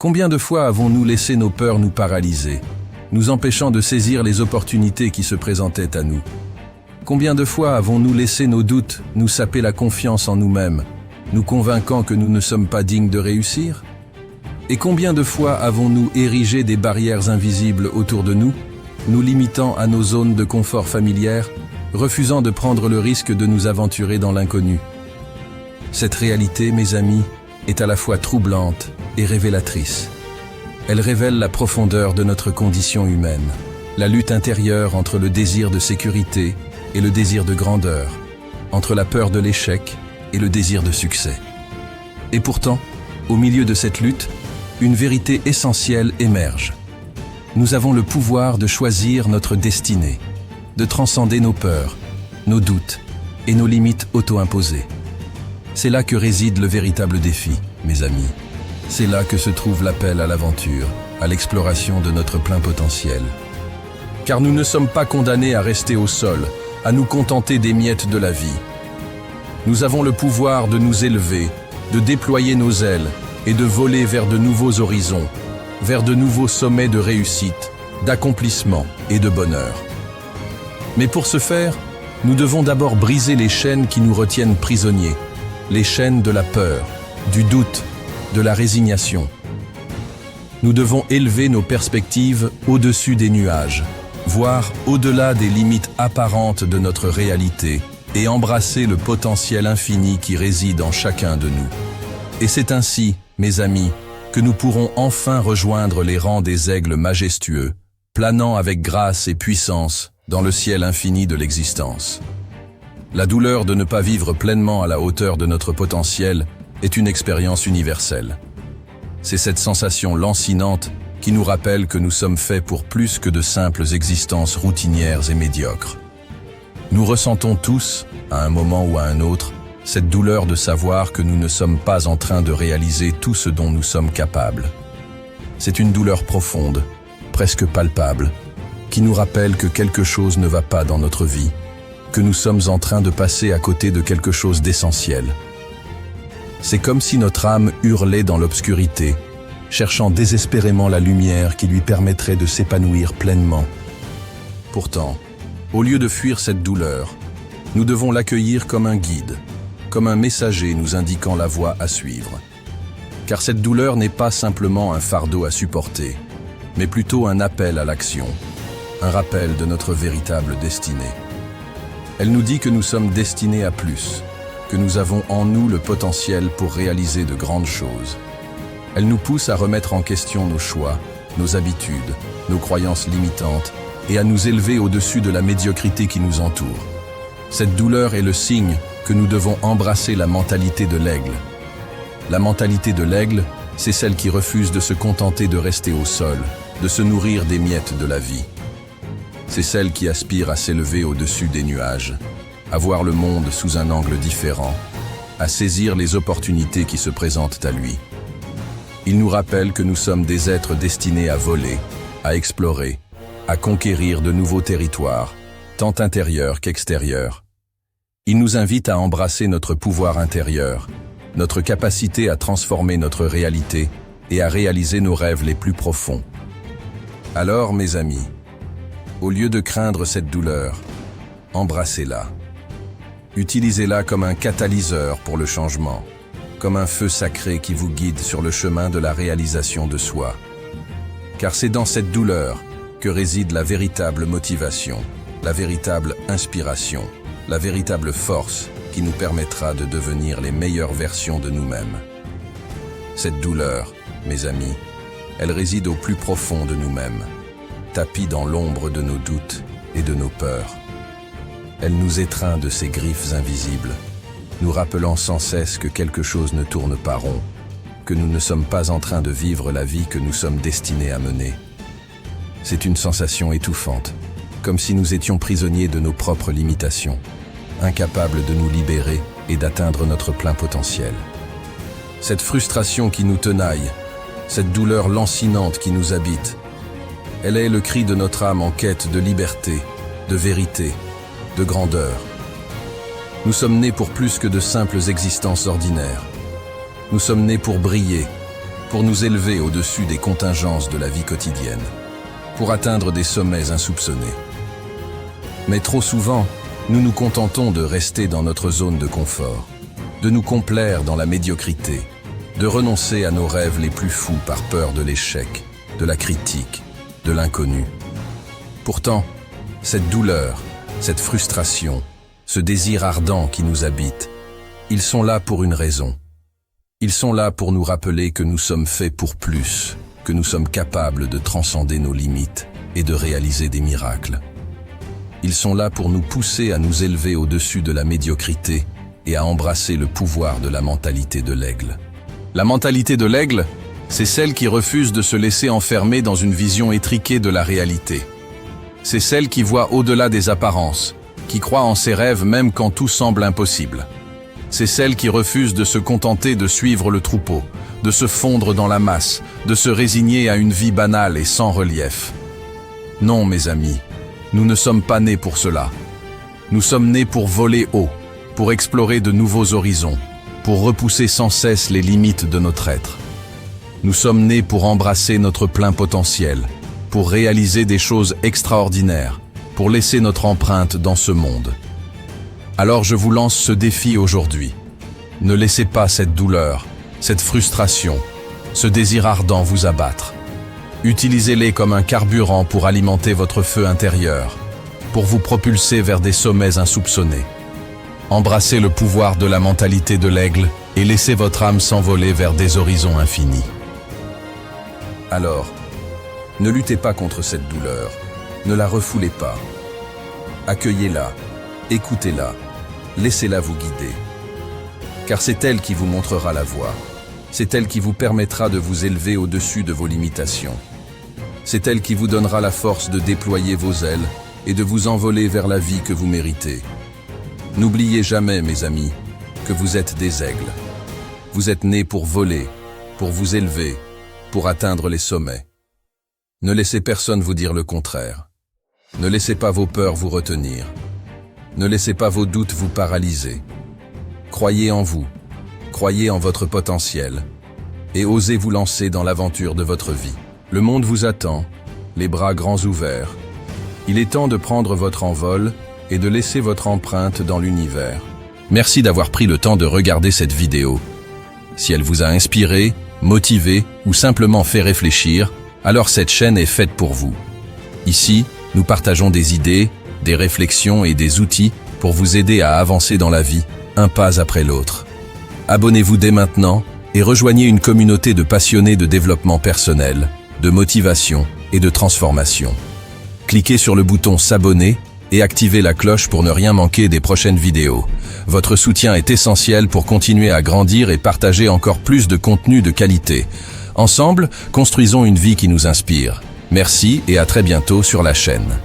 Combien de fois avons-nous laissé nos peurs nous paralyser, nous empêchant de saisir les opportunités qui se présentaient à nous? Combien de fois avons-nous laissé nos doutes nous saper la confiance en nous-mêmes, nous convainquant que nous ne sommes pas dignes de réussir? Et combien de fois avons-nous érigé des barrières invisibles autour de nous, nous limitant à nos zones de confort familières, refusant de prendre le risque de nous aventurer dans l'inconnu? Cette réalité, mes amis, est à la fois troublante et révélatrice. Elle révèle la profondeur de notre condition humaine, la lutte intérieure entre le désir de sécurité et le désir de grandeur, entre la peur de l'échec et le désir de succès. Et pourtant, au milieu de cette lutte, une vérité essentielle émerge. Nous avons le pouvoir de choisir notre destinée, de transcender nos peurs, nos doutes et nos limites auto-imposées. C'est là que réside le véritable défi, mes amis. C'est là que se trouve l'appel à l'aventure, à l'exploration de notre plein potentiel. Car nous ne sommes pas condamnés à rester au sol, à nous contenter des miettes de la vie. Nous avons le pouvoir de nous élever, de déployer nos ailes et de voler vers de nouveaux horizons, vers de nouveaux sommets de réussite, d'accomplissement et de bonheur. Mais pour ce faire, nous devons d'abord briser les chaînes qui nous retiennent prisonniers, les chaînes de la peur, du doute, de la résignation. Nous devons élever nos perspectives au-dessus des nuages, voir au-delà des limites apparentes de notre réalité et embrasser le potentiel infini qui réside en chacun de nous. Et c'est ainsi, mes amis, que nous pourrons enfin rejoindre les rangs des aigles majestueux, planant avec grâce et puissance dans le ciel infini de l'existence. La douleur de ne pas vivre pleinement à la hauteur de notre potentiel est une expérience universelle. C'est cette sensation lancinante qui nous rappelle que nous sommes faits pour plus que de simples existences routinières et médiocres. Nous ressentons tous, à un moment ou à un autre, cette douleur de savoir que nous ne sommes pas en train de réaliser tout ce dont nous sommes capables. C'est une douleur profonde, presque palpable, qui nous rappelle que quelque chose ne va pas dans notre vie, que nous sommes en train de passer à côté de quelque chose d'essentiel. C'est comme si notre âme hurlait dans l'obscurité, cherchant désespérément la lumière qui lui permettrait de s'épanouir pleinement. Pourtant, au lieu de fuir cette douleur, nous devons l'accueillir comme un guide, comme un messager nous indiquant la voie à suivre. Car cette douleur n'est pas simplement un fardeau à supporter, mais plutôt un appel à l'action, un rappel de notre véritable destinée. Elle nous dit que nous sommes destinés à plus, que nous avons en nous le potentiel pour réaliser de grandes choses. Elle nous pousse à remettre en question nos choix, nos habitudes, nos croyances limitantes et à nous élever au-dessus de la médiocrité qui nous entoure. Cette douleur est le signe que nous devons embrasser la mentalité de l'aigle. La mentalité de l'aigle, c'est celle qui refuse de se contenter de rester au sol, de se nourrir des miettes de la vie. C'est celle qui aspire à s'élever au-dessus des nuages, à voir le monde sous un angle différent, à saisir les opportunités qui se présentent à lui. Il nous rappelle que nous sommes des êtres destinés à voler, à explorer, à conquérir de nouveaux territoires, tant intérieurs qu'extérieurs. Il nous invite à embrasser notre pouvoir intérieur, notre capacité à transformer notre réalité et à réaliser nos rêves les plus profonds. Alors, mes amis, au lieu de craindre cette douleur, embrassez-la. Utilisez-la comme un catalyseur pour le changement, comme un feu sacré qui vous guide sur le chemin de la réalisation de soi. Car c'est dans cette douleur que réside la véritable motivation, la véritable inspiration, la véritable force qui nous permettra de devenir les meilleures versions de nous-mêmes. Cette douleur, mes amis, elle réside au plus profond de nous-mêmes, tapie dans l'ombre de nos doutes et de nos peurs. Elle nous étreint de ses griffes invisibles, nous rappelant sans cesse que quelque chose ne tourne pas rond, que nous ne sommes pas en train de vivre la vie que nous sommes destinés à mener. C'est une sensation étouffante, comme si nous étions prisonniers de nos propres limitations, incapables de nous libérer et d'atteindre notre plein potentiel. Cette frustration qui nous tenaille, cette douleur lancinante qui nous habite, elle est le cri de notre âme en quête de liberté, de vérité, de grandeur. Nous sommes nés pour plus que de simples existences ordinaires. Nous sommes nés pour briller, pour nous élever au-dessus des contingences de la vie quotidienne, pour atteindre des sommets insoupçonnés. Mais trop souvent, nous nous contentons de rester dans notre zone de confort, de nous complaire dans la médiocrité, de renoncer à nos rêves les plus fous par peur de l'échec, de la critique, de l'inconnu. Pourtant, cette douleur, cette frustration, ce désir ardent qui nous habite, ils sont là pour une raison. Ils sont là pour nous rappeler que nous sommes faits pour plus, que nous sommes capables de transcender nos limites et de réaliser des miracles. Ils sont là pour nous pousser à nous élever au-dessus de la médiocrité et à embrasser le pouvoir de la mentalité de l'aigle. La mentalité de l'aigle, c'est celle qui refuse de se laisser enfermer dans une vision étriquée de la réalité. C'est celle qui voit au-delà des apparences, qui croit en ses rêves même quand tout semble impossible. C'est celle qui refuse de se contenter de suivre le troupeau, de se fondre dans la masse, de se résigner à une vie banale et sans relief. Non, mes amis, nous ne sommes pas nés pour cela. Nous sommes nés pour voler haut, pour explorer de nouveaux horizons, pour repousser sans cesse les limites de notre être. Nous sommes nés pour embrasser notre plein potentiel, pour réaliser des choses extraordinaires, pour laisser notre empreinte dans ce monde. Alors je vous lance ce défi aujourd'hui. Ne laissez pas cette douleur, cette frustration, ce désir ardent vous abattre. Utilisez-les comme un carburant pour alimenter votre feu intérieur, pour vous propulser vers des sommets insoupçonnés. Embrassez le pouvoir de la mentalité de l'aigle et laissez votre âme s'envoler vers des horizons infinis. Alors, ne luttez pas contre cette douleur, ne la refoulez pas. Accueillez-la, écoutez-la, laissez-la vous guider. Car c'est elle qui vous montrera la voie, c'est elle qui vous permettra de vous élever au-dessus de vos limitations. C'est elle qui vous donnera la force de déployer vos ailes et de vous envoler vers la vie que vous méritez. N'oubliez jamais, mes amis, que vous êtes des aigles. Vous êtes nés pour voler, pour vous élever, pour atteindre les sommets. Ne laissez personne vous dire le contraire. Ne laissez pas vos peurs vous retenir. Ne laissez pas vos doutes vous paralyser. Croyez en vous, croyez en votre potentiel, et osez vous lancer dans l'aventure de votre vie. Le monde vous attend, les bras grands ouverts. Il est temps de prendre votre envol et de laisser votre empreinte dans l'univers. Merci d'avoir pris le temps de regarder cette vidéo. Si elle vous a inspiré, motivé ou simplement fait réfléchir, alors cette chaîne est faite pour vous. Ici, nous partageons des idées, des réflexions et des outils pour vous aider à avancer dans la vie, un pas après l'autre. Abonnez-vous dès maintenant et rejoignez une communauté de passionnés de développement personnel, de motivation et de transformation. Cliquez sur le bouton s'abonner et activez la cloche pour ne rien manquer des prochaines vidéos. Votre soutien est essentiel pour continuer à grandir et partager encore plus de contenu de qualité. Ensemble, construisons une vie qui nous inspire. Merci et à très bientôt sur la chaîne.